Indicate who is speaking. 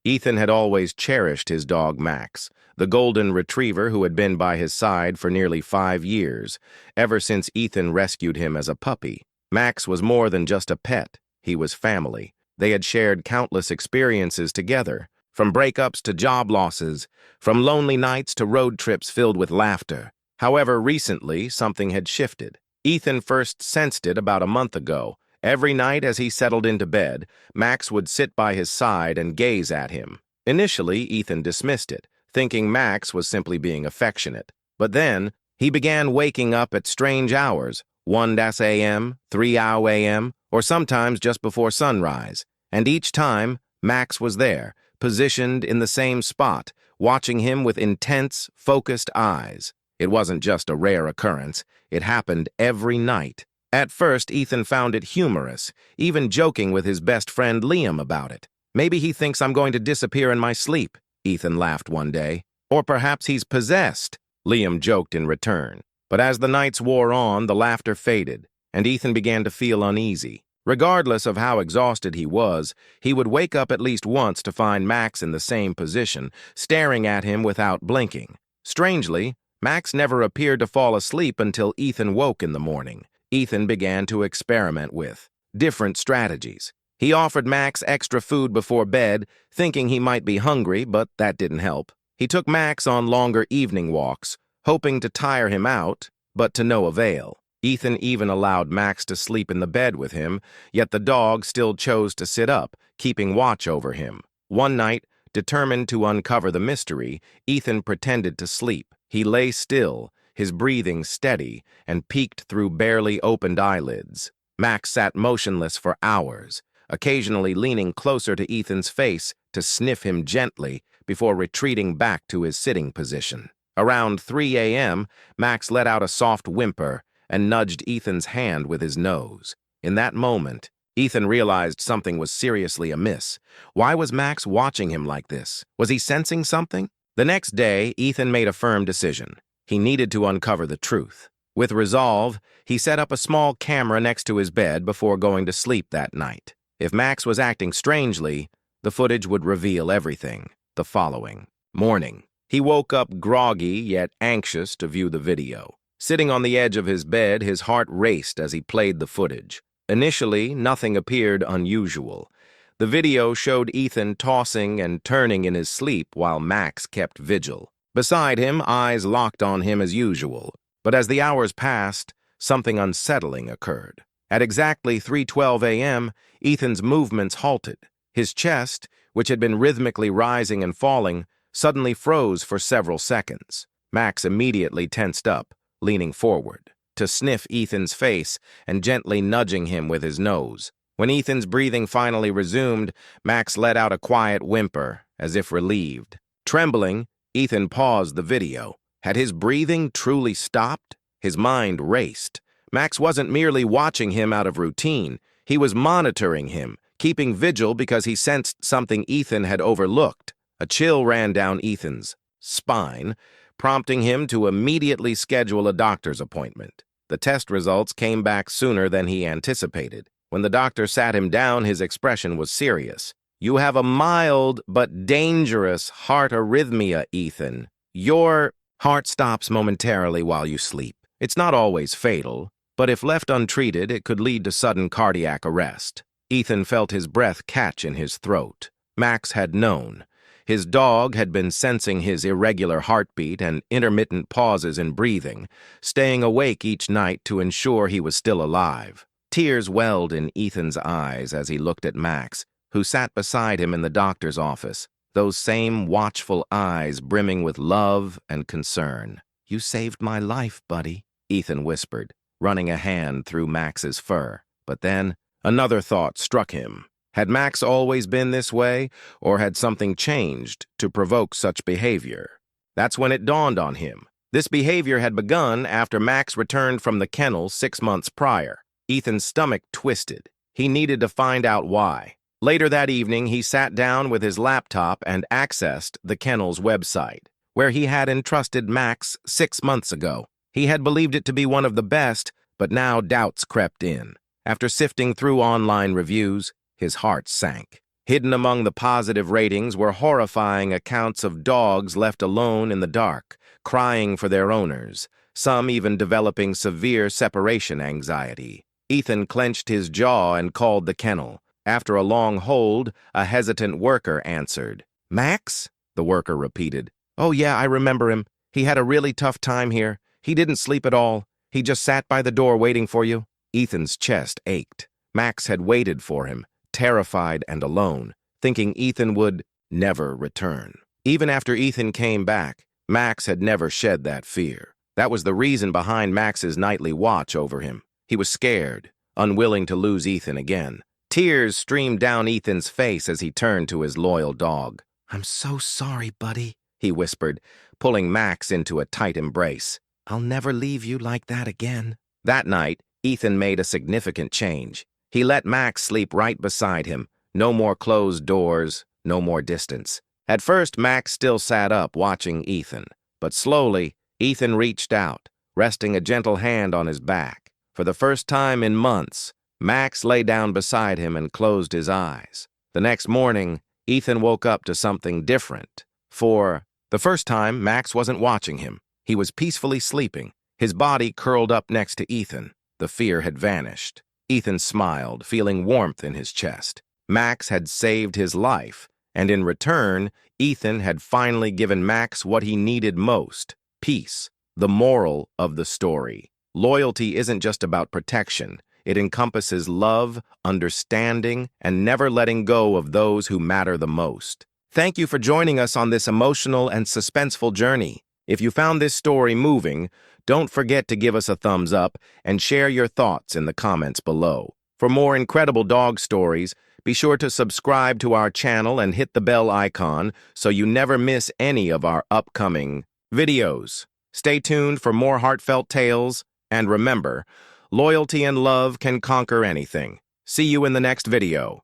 Speaker 1: Ethan had always cherished his dog Max, the golden retriever who had been by his side for nearly 5 years, ever since Ethan rescued him as a puppy. Max was more than just a pet, he was family. They had shared countless experiences together, from breakups to job losses, from lonely nights to road trips filled with laughter. However, recently, something had shifted. Ethan first sensed it about a month ago. Every night as he settled into bed, Max would sit by his side and gaze at him. Initially, Ethan dismissed it, thinking Max was simply being affectionate. But then, he began waking up at strange hours, 1 a.m., 3 a.m., or sometimes just before sunrise. And each time, Max was there, positioned in the same spot, watching him with intense, focused eyes. It wasn't just a rare occurrence. It happened every night. At first, Ethan found it humorous, even joking with his best friend Liam about it. "Maybe he thinks I'm going to disappear in my sleep," Ethan laughed one day. "Or perhaps he's possessed," Liam joked in return. But as the nights wore on, the laughter faded, and Ethan began to feel uneasy. Regardless of how exhausted he was, he would wake up at least once to find Max in the same position, staring at him without blinking. Strangely, Max never appeared to fall asleep until Ethan woke in the morning. Ethan began to experiment with different strategies. He offered Max extra food before bed, thinking he might be hungry, but that didn't help. He took Max on longer evening walks, hoping to tire him out, but to no avail. Ethan even allowed Max to sleep in the bed with him, yet the dog still chose to sit up, keeping watch over him. One night, determined to uncover the mystery, Ethan pretended to sleep. He lay still, his breathing steady, and peeked through barely opened eyelids. Max sat motionless for hours, occasionally leaning closer to Ethan's face to sniff him gently before retreating back to his sitting position. Around 3 a.m., Max let out a soft whimper and nudged Ethan's hand with his nose. In that moment, Ethan realized something was seriously amiss. Why was Max watching him like this? Was he sensing something? The next day, Ethan made a firm decision. He needed to uncover the truth. With resolve, he set up a small camera next to his bed before going to sleep that night. If Max was acting strangely, the footage would reveal everything. The following morning, he woke up groggy yet anxious to view the video. Sitting on the edge of his bed, his heart raced as he played the footage. Initially, nothing appeared unusual. The video showed Ethan tossing and turning in his sleep while Max kept vigil. Beside him, eyes locked on him as usual. But as the hours passed, something unsettling occurred. At exactly 3:12 a.m., Ethan's movements halted. His chest, which had been rhythmically rising and falling, suddenly froze for several seconds. Max immediately tensed up, leaning forward, to sniff Ethan's face and gently nudging him with his nose. When Ethan's breathing finally resumed, Max let out a quiet whimper, as if relieved. Trembling, Ethan paused the video. Had his breathing truly stopped? His mind raced. Max wasn't merely watching him out of routine. He was monitoring him, keeping vigil because he sensed something Ethan had overlooked. A chill ran down Ethan's spine, prompting him to immediately schedule a doctor's appointment. The test results came back sooner than he anticipated. When the doctor sat him down, his expression was serious. "You have a mild but dangerous heart arrhythmia, Ethan. Your heart stops momentarily while you sleep. It's not always fatal, but if left untreated, it could lead to sudden cardiac arrest." Ethan felt his breath catch in his throat. Max had known. His dog had been sensing his irregular heartbeat and intermittent pauses in breathing, staying awake each night to ensure he was still alive. Tears welled in Ethan's eyes as he looked at Max, who sat beside him in the doctor's office, those same watchful eyes brimming with love and concern. "You saved my life, buddy," Ethan whispered, running a hand through Max's fur. But then, another thought struck him. Had Max always been this way, or had something changed to provoke such behavior? That's when it dawned on him. This behavior had begun after Max returned from the kennel 6 months prior. Ethan's stomach twisted. He needed to find out why. Later that evening, he sat down with his laptop and accessed the kennel's website, where he had entrusted Max 6 months ago. He had believed it to be one of the best, but now doubts crept in. After sifting through online reviews, his heart sank. Hidden among the positive ratings were horrifying accounts of dogs left alone in the dark, crying for their owners, some even developing severe separation anxiety. Ethan clenched his jaw and called the kennel. After a long hold, a hesitant worker answered. "Max?" the worker repeated. "Oh yeah, I remember him. He had a really tough time here. He didn't sleep at all. He just sat by the door waiting for you." Ethan's chest ached. Max had waited for him, terrified and alone, thinking Ethan would never return. Even after Ethan came back, Max had never shed that fear. That was the reason behind Max's nightly watch over him. He was scared, unwilling to lose Ethan again. Tears streamed down Ethan's face as he turned to his loyal dog. "I'm so sorry, buddy," he whispered, pulling Max into a tight embrace. "I'll never leave you like that again." That night, Ethan made a significant change. He let Max sleep right beside him. No more closed doors, no more distance. At first, Max still sat up watching Ethan, but slowly, Ethan reached out, resting a gentle hand on his back. For the first time in months, Max lay down beside him and closed his eyes. The next morning, Ethan woke up to something different. For the first time, Max wasn't watching him. He was peacefully sleeping, his body curled up next to Ethan. The fear had vanished. Ethan smiled, feeling warmth in his chest. Max had saved his life, and in return, Ethan had finally given Max what he needed most: peace. The moral of the story: loyalty isn't just about protection. It encompasses love, understanding, and never letting go of those who matter the most. Thank you for joining us on this emotional and suspenseful journey. If you found this story moving, don't forget to give us a thumbs up and share your thoughts in the comments below. For more incredible dog stories, be sure to subscribe to our channel and hit the bell icon so you never miss any of our upcoming videos. Stay tuned for more heartfelt tales, and remember, loyalty and love can conquer anything. See you in the next video.